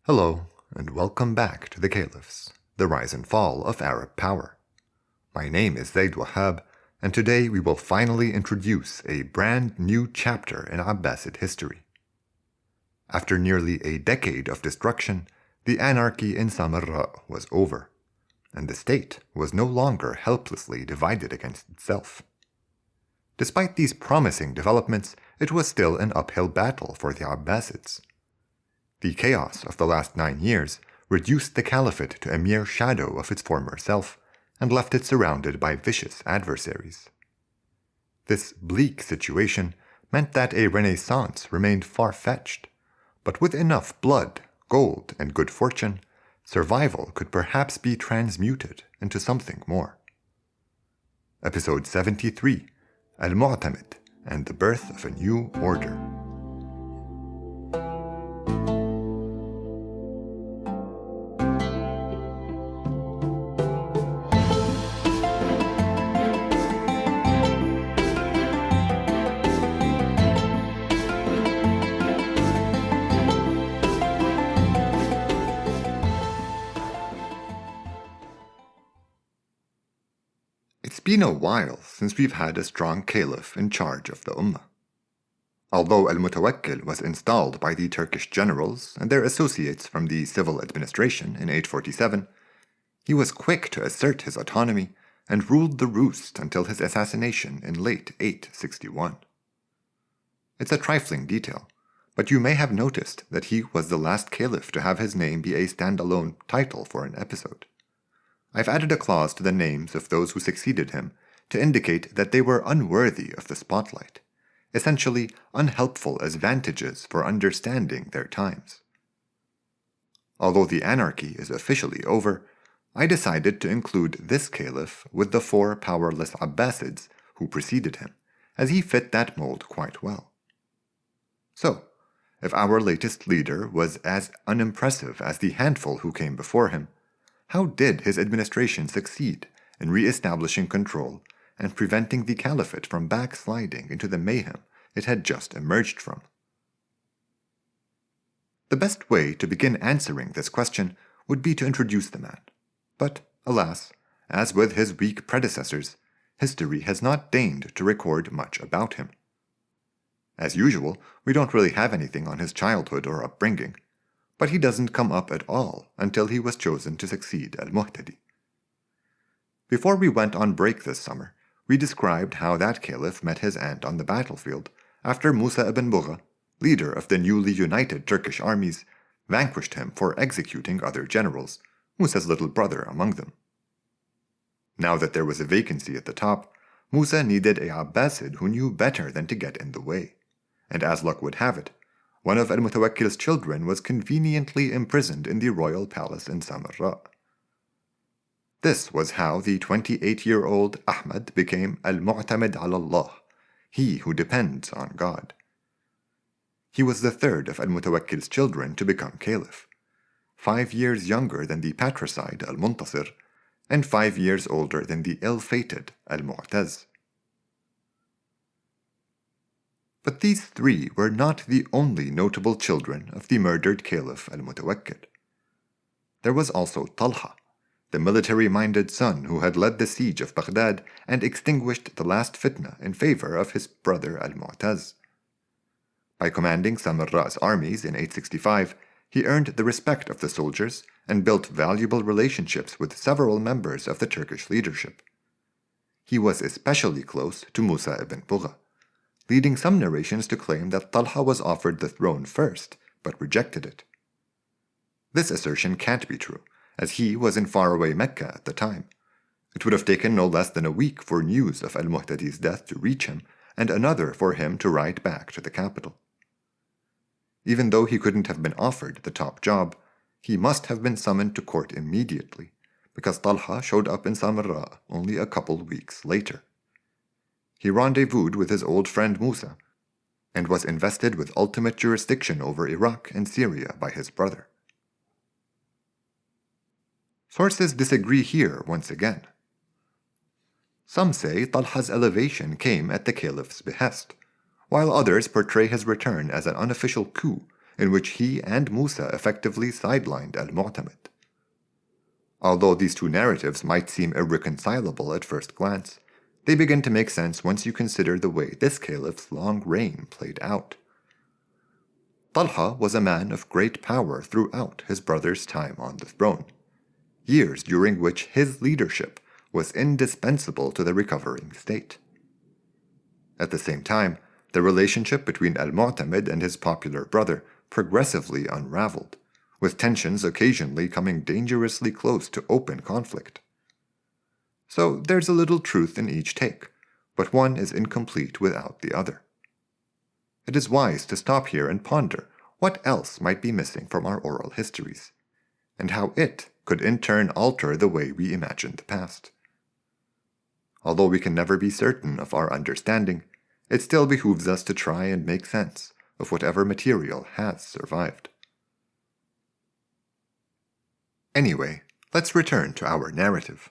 Hello, and welcome back to the Caliphs, the rise and fall of Arab power. My name is Zaid Wahab, and today we will finally introduce a brand new chapter in Abbasid history. After nearly a decade of destruction, the anarchy in Samarra was over, and the state was no longer helplessly divided against itself. Despite these promising developments, it was still an uphill battle for the Abbasids. The chaos of the last 9 years reduced the caliphate to a mere shadow of its former self and left it surrounded by vicious adversaries. This bleak situation meant that a renaissance remained far-fetched, but with enough blood, gold, and good fortune, survival could perhaps be transmuted into something more. Episode 73, Al-Mu'tamid and the Birth of a New Order. It's been a while since we've had a strong caliph in charge of the Ummah. Although Al-Mutawakkil was installed by the Turkish generals and their associates from the civil administration in 847, he was quick to assert his autonomy and ruled the roost until his assassination in late 861. It's a trifling detail, but you may have noticed that he was the last caliph to have his name be a standalone title for an episode. I've added a clause to the names of those who succeeded him to indicate that they were unworthy of the spotlight, essentially unhelpful as vantages for understanding their times. Although the anarchy is officially over, I decided to include this caliph with the 4 powerless Abbasids who preceded him, as he fit that mold quite well. So, if our latest leader was as unimpressive as the handful who came before him, how did his administration succeed in re-establishing control and preventing the caliphate from backsliding into the mayhem it had just emerged from? The best way to begin answering this question would be to introduce the man. But, alas, as with his weak predecessors, history has not deigned to record much about him. As usual, we don't really have anything on his childhood or upbringing, but he doesn't come up at all until he was chosen to succeed Al-Muhtadi. Before we went on break this summer, we described how that caliph met his end on the battlefield after Musa ibn Bugha, leader of the newly united Turkish armies, vanquished him for executing other generals, Musa's little brother among them. Now that there was a vacancy at the top, Musa needed a Abbasid who knew better than to get in the way, and as luck would have it, one of Al-Mutawakkil's children was conveniently imprisoned in the royal palace in Samarra. This was how the 28-year-old Ahmad became Al-Mu'tamid ala Allah, he who depends on God. He was the third of Al-Mutawakkil's children to become caliph, 5 years younger than the patricide Al-Muntasir, and 5 years older than the ill-fated Al-Mu'taz. But these 3 were not the only notable children of the murdered caliph Al-Mutawakkil. There was also Talha, the military-minded son who had led the siege of Baghdad and extinguished the last fitna in favor of his brother Al-Mu'taz. By commanding Samarra's armies in 865, he earned the respect of the soldiers and built valuable relationships with several members of the Turkish leadership. He was especially close to Musa ibn Bugha, leading some narrations to claim that Talha was offered the throne first, but rejected it. This assertion can't be true, as he was in faraway Mecca at the time. It would have taken no less than a week for news of Al-Muhtadi's death to reach him, and another for him to ride back to the capital. Even though he couldn't have been offered the top job, he must have been summoned to court immediately, because Talha showed up in Samarra only a couple weeks later. He rendezvoused with his old friend Musa, and was invested with ultimate jurisdiction over Iraq and Syria by his brother. Sources disagree here once again. Some say Talha's elevation came at the caliph's behest, while others portray his return as an unofficial coup in which he and Musa effectively sidelined al-Mu'tamid. Although these two narratives might seem irreconcilable at first glance, they begin to make sense once you consider the way this caliph's long reign played out. Talha was a man of great power throughout his brother's time on the throne, years during which his leadership was indispensable to the recovering state. At the same time, the relationship between al-Mu'tamid and his popular brother progressively unraveled, with tensions occasionally coming dangerously close to open conflict. So there's a little truth in each take, but one is incomplete without the other. It is wise to stop here and ponder what else might be missing from our oral histories, and how it could in turn alter the way we imagine the past. Although we can never be certain of our understanding, it still behooves us to try and make sense of whatever material has survived. Anyway, let's return to our narrative.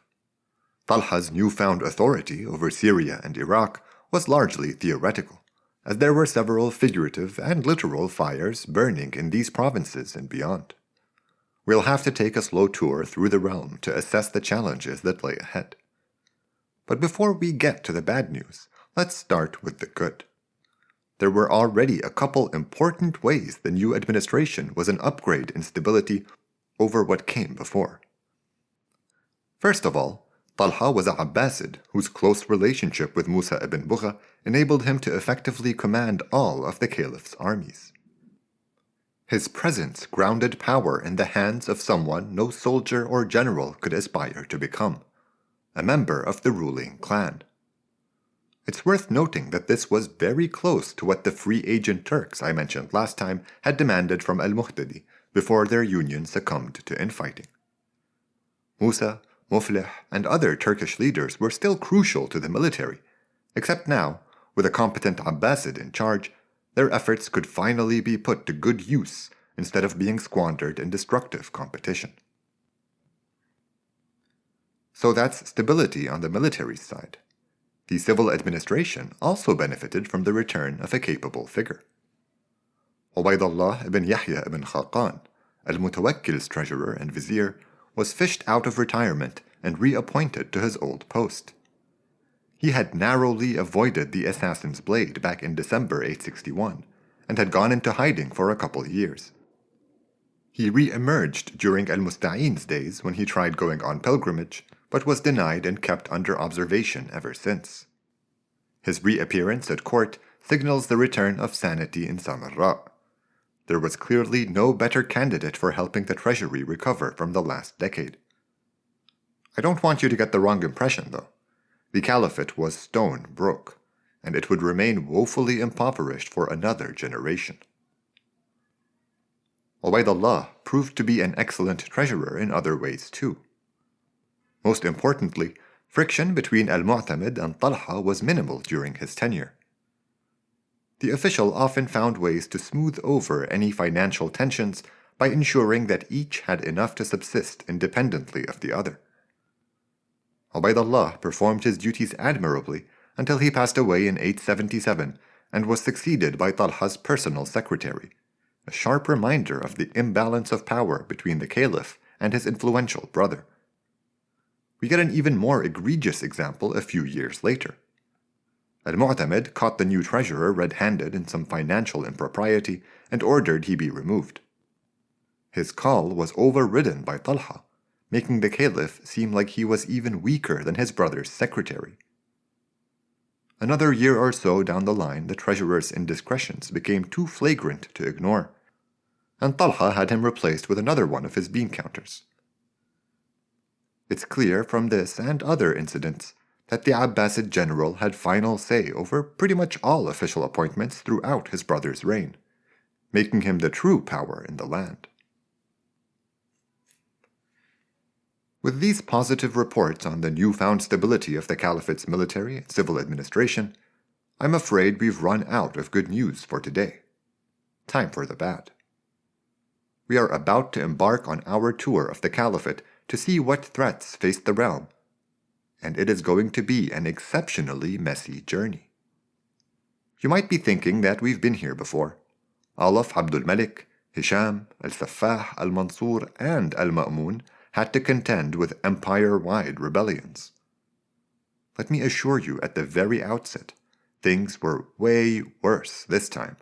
Talha's newfound authority over Syria and Iraq was largely theoretical, as there were several figurative and literal fires burning in these provinces and beyond. We'll have to take a slow tour through the realm to assess the challenges that lay ahead. But before we get to the bad news, let's start with the good. There were already a couple important ways the new administration was an upgrade in stability over what came before. First of all, Talha was an Abbasid whose close relationship with Musa ibn Bugha enabled him to effectively command all of the caliph's armies. His presence grounded power in the hands of someone no soldier or general could aspire to become, a member of the ruling clan. It's worth noting that this was very close to what the free agent Turks I mentioned last time had demanded from al-Muhtadi before their union succumbed to infighting. Musa, Muflih, and other Turkish leaders were still crucial to the military, except now, with a competent Abbasid in charge, their efforts could finally be put to good use instead of being squandered in destructive competition. So that's stability on the military side. The civil administration also benefited from the return of a capable figure. Ubaydullah ibn Yahya ibn Khaqan, al-Mutawakkil's treasurer and vizier, was fished out of retirement and reappointed to his old post. He had narrowly avoided the assassin's blade back in December 861 and had gone into hiding for a couple years. He re-emerged during al-Musta'in's days when he tried going on pilgrimage, but was denied and kept under observation ever since. His reappearance at court signals the return of sanity in Samarra. There was clearly no better candidate for helping the treasury recover from the last decade. I don't want you to get the wrong impression, though. The caliphate was stone broke, and it would remain woefully impoverished for another generation. Ubaydullah proved to be an excellent treasurer in other ways too. Most importantly, friction between al-Mu'tamid and Talha was minimal during his tenure. The official often found ways to smooth over any financial tensions by ensuring that each had enough to subsist independently of the other. Ubaydullah performed his duties admirably until he passed away in 877 and was succeeded by Talha's personal secretary, a sharp reminder of the imbalance of power between the caliph and his influential brother. We get an even more egregious example a few years later. Al-Mu'tamid caught the new treasurer red-handed in some financial impropriety and ordered he be removed. His call was overridden by Talha, making the caliph seem like he was even weaker than his brother's secretary. Another year or so down the line, the treasurer's indiscretions became too flagrant to ignore, and Talha had him replaced with another one of his bean counters. It's clear from this and other incidents that the Abbasid general had final say over pretty much all official appointments throughout his brother's reign, making him the true power in the land. With these positive reports on the newfound stability of the caliphate's military and civil administration, I'm afraid we've run out of good news for today. Time for the bad. We are about to embark on our tour of the caliphate to see what threats face the realm, and it is going to be an exceptionally messy journey. You might be thinking that we've been here before. Alaf Abdul Malik, Hisham, al-Saffah, al-Mansur, and al-Ma'mun had to contend with empire-wide rebellions. Let me assure you at the very outset, things were way worse this time.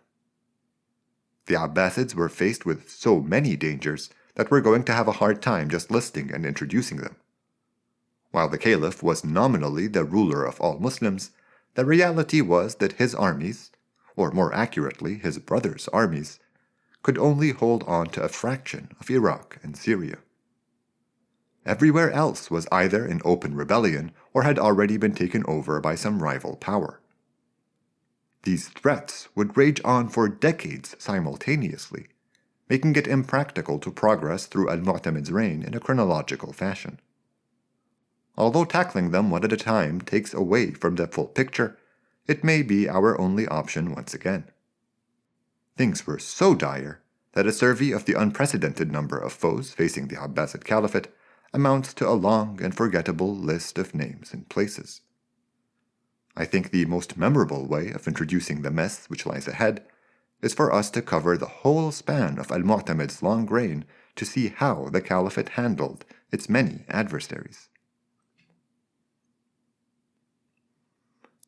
The Abbasids were faced with so many dangers that we're going to have a hard time just listing and introducing them. While the Caliph was nominally the ruler of all Muslims, the reality was that his armies, or more accurately his brothers' armies, could only hold on to a fraction of Iraq and Syria. Everywhere else was either in open rebellion or had already been taken over by some rival power. These threats would rage on for decades simultaneously, making it impractical to progress through al-Mu'tamid's reign in a chronological fashion. Although tackling them one at a time takes away from the full picture, it may be our only option once again. Things were so dire that a survey of the unprecedented number of foes facing the Abbasid Caliphate amounts to a long and forgettable list of names and places. I think the most memorable way of introducing the mess which lies ahead is for us to cover the whole span of al-Mu'tamid's long reign to see how the Caliphate handled its many adversaries.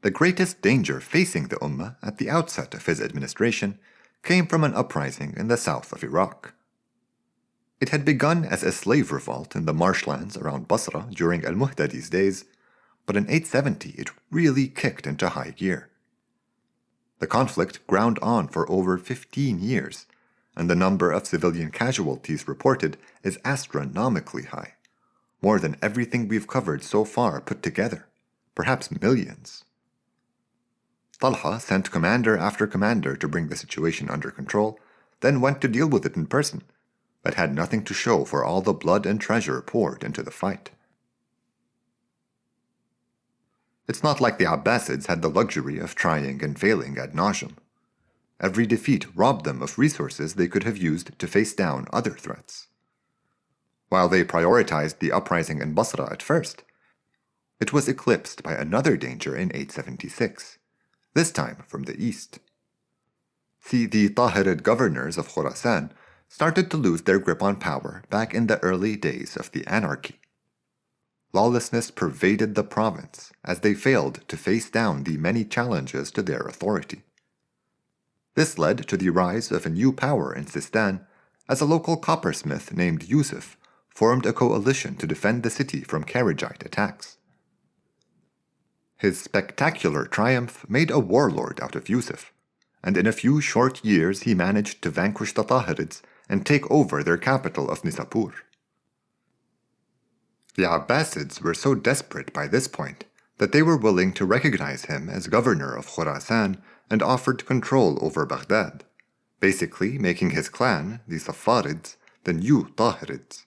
The greatest danger facing the Ummah at the outset of his administration came from an uprising in the south of Iraq. It had begun as a slave revolt in the marshlands around Basra during al-Muhtadi's days, but in 870 it really kicked into high gear. The conflict ground on for over 15 years, and the number of civilian casualties reported is astronomically high, more than everything we've covered so far put together, perhaps millions. Talha sent commander after commander to bring the situation under control, then went to deal with it in person, but had nothing to show for all the blood and treasure poured into the fight. It's not like the Abbasids had the luxury of trying and failing ad nauseam. Every defeat robbed them of resources they could have used to face down other threats. While they prioritized the uprising in Basra at first, it was eclipsed by another danger in 876, this time from the east. See, the Tahirid governors of Khurasan started to lose their grip on power back in the early days of the Anarchy. Lawlessness pervaded the province as they failed to face down the many challenges to their authority. This led to the rise of a new power in Sistan, as a local coppersmith named Yusuf formed a coalition to defend the city from Kharijite attacks. His spectacular triumph made a warlord out of Yusuf, and in a few short years he managed to vanquish the Tahirids and take over their capital of Nisapur. The Abbasids were so desperate by this point that they were willing to recognize him as governor of Khurasan and offered control over Baghdad, basically making his clan, the Saffarids, the new Tahirids.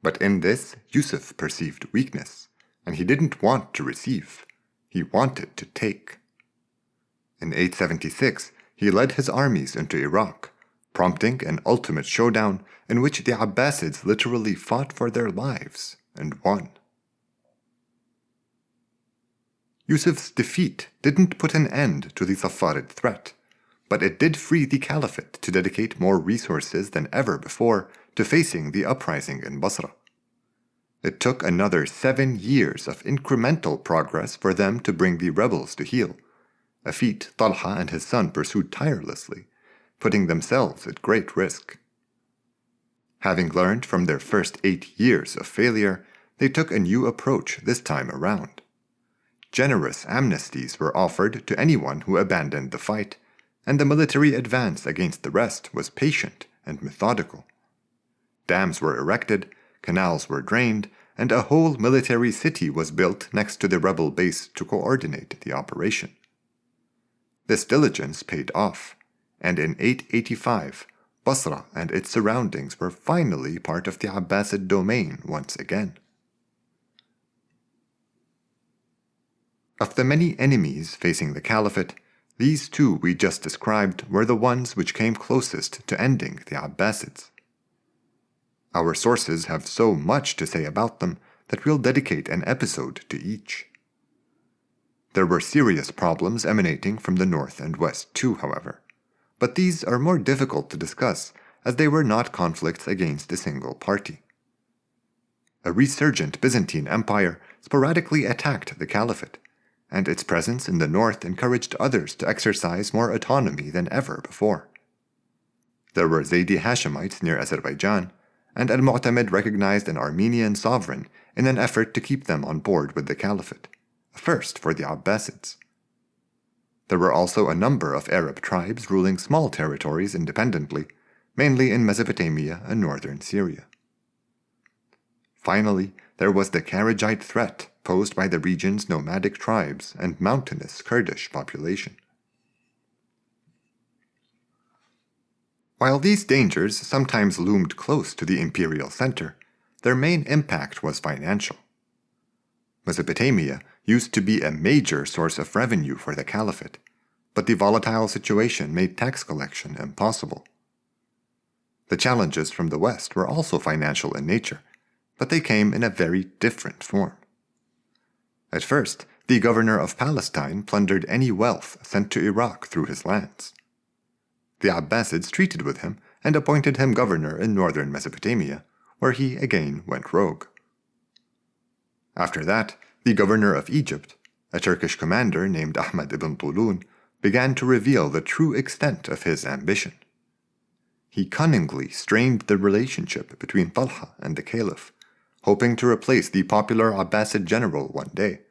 But in this, Yusuf perceived weakness, and he didn't want to receive, he wanted to take. In 876, he led his armies into Iraq, prompting an ultimate showdown in which the Abbasids literally fought for their lives and won. Yusuf's defeat didn't put an end to the Safarid threat, but it did free the Caliphate to dedicate more resources than ever before to facing the uprising in Basra. It took another 7 years of incremental progress for them to bring the rebels to heel, a feat Talha and his son pursued tirelessly, putting themselves at great risk. Having learned from their first 8 years of failure, they took a new approach this time around. Generous amnesties were offered to anyone who abandoned the fight, and the military advance against the rest was patient and methodical. Dams were erected, canals were drained, and a whole military city was built next to the rebel base to coordinate the operation. This diligence paid off, and in 885, Basra and its surroundings were finally part of the Abbasid domain once again. Of the many enemies facing the Caliphate, these two we just described were the ones which came closest to ending the Abbasids. Our sources have so much to say about them that we'll dedicate an episode to each. There were serious problems emanating from the north and west too, however. but these are more difficult to discuss as they were not conflicts against a single party. A resurgent Byzantine Empire sporadically attacked the caliphate, and its presence in the north encouraged others to exercise more autonomy than ever before. There were Zaydi Hashemites near Azerbaijan, and Al-Mu'tamid recognized an Armenian sovereign in an effort to keep them on board with the caliphate, a first for the Abbasids. There were also a number of Arab tribes ruling small territories independently, mainly in Mesopotamia and northern Syria. Finally, there was the Kharijite threat posed by the region's nomadic tribes and mountainous Kurdish population. While these dangers sometimes loomed close to the imperial center, their main impact was financial. Mesopotamia used to be a major source of revenue for the caliphate, but the volatile situation made tax collection impossible. The challenges from the west were also financial in nature, but they came in a very different form. At first, the governor of Palestine plundered any wealth sent to Iraq through his lands. The Abbasids treated with him and appointed him governor in northern Mesopotamia, where he again went rogue. After that, the governor of Egypt, a Turkish commander named Ahmad ibn Tulun, began to reveal the true extent of his ambition. He cunningly strained the relationship between Talha and the caliph, hoping to replace the popular Abbasid general one day.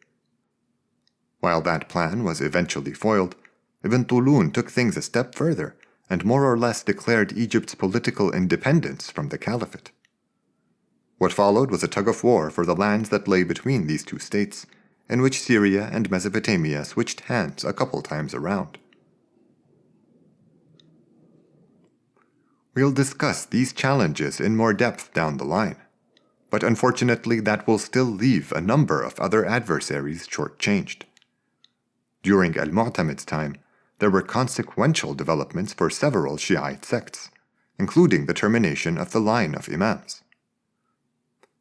While that plan was eventually foiled, Ibn Tulun took things a step further and more or less declared Egypt's political independence from the caliphate. What followed was a tug-of-war for the lands that lay between these two states, in which Syria and Mesopotamia switched hands a couple times around. We'll discuss these challenges in more depth down the line, but unfortunately that will still leave a number of other adversaries shortchanged. During Al-Mu'tamid's time, there were consequential developments for several Shiite sects, including the termination of the line of imams.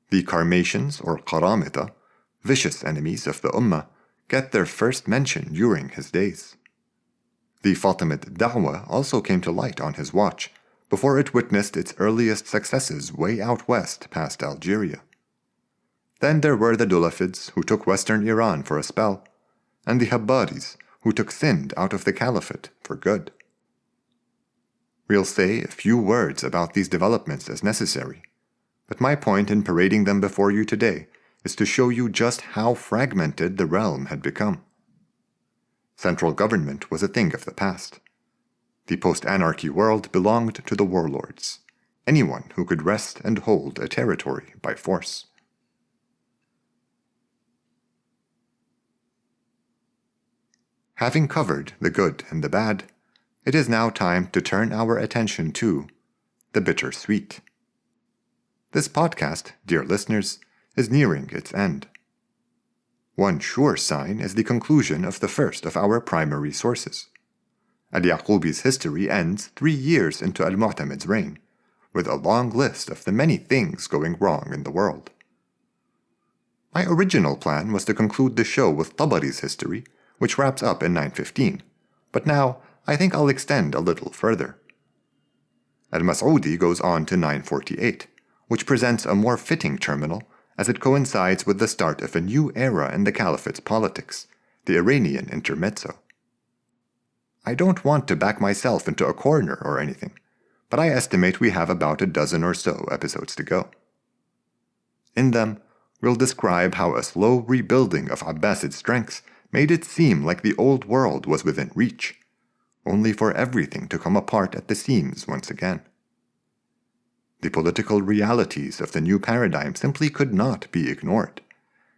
The Karmatians, or Qaramita, vicious enemies of the Ummah, get their first mention during his days. The Fatimid Da'wah also came to light on his watch, before it witnessed its earliest successes way out west past Algeria. Then there were the Dulafids, who took western Iran for a spell, and the Habbaris, who took Sind out of the caliphate for good. We'll say a few words about these developments as necessary, but my point in parading them before you today is to show you just how fragmented the realm had become. Central government was a thing of the past. The post-anarchy world belonged to the warlords, anyone who could wrest and hold a territory by force. Having covered the good and the bad, it is now time to turn our attention to the bittersweet. This podcast, dear listeners, is nearing its end. One sure sign is the conclusion of the first of our primary sources. Al-Yaqubi's history ends 3 years into Al-Mu'tamid's reign, with a long list of the many things going wrong in the world. My original plan was to conclude the show with Tabari's history, which wraps up in 915, but now I think I'll extend a little further. Al-Mas'udi goes on to 948, which presents a more fitting terminal as it coincides with the start of a new era in the caliphate's politics, the Iranian intermezzo. I don't want to back myself into a corner or anything, but I estimate we have about a dozen or so episodes to go. In them, we'll describe how a slow rebuilding of Abbasid strengths made it seem like the old world was within reach, only for everything to come apart at the seams once again. The political realities of the new paradigm simply could not be ignored,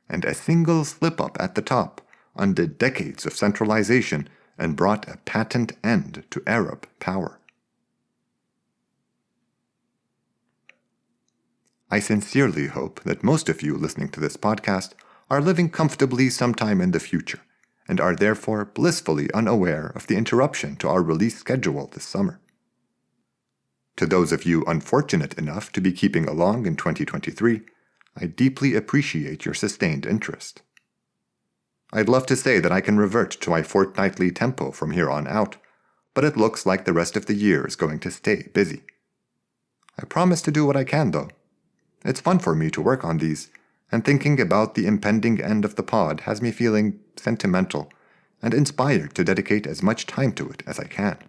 and a single slip-up at the top undid decades of centralization and brought a patent end to Arab power. I sincerely hope that most of you listening to this podcast are living comfortably sometime in the future, and are therefore blissfully unaware of the interruption to our release schedule this summer. To those of you unfortunate enough to be keeping along in 2023, I deeply appreciate your sustained interest. I'd love to say that I can revert to my fortnightly tempo from here on out, but it looks like the rest of the year is going to stay busy. I promise to do what I can, though. It's fun for me to work on these, and thinking about the impending end of the pod has me feeling sentimental and inspired to dedicate as much time to it as I can.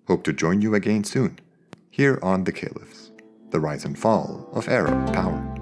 Hope to join you again soon, here on The Caliphs, the rise and fall of Arab power.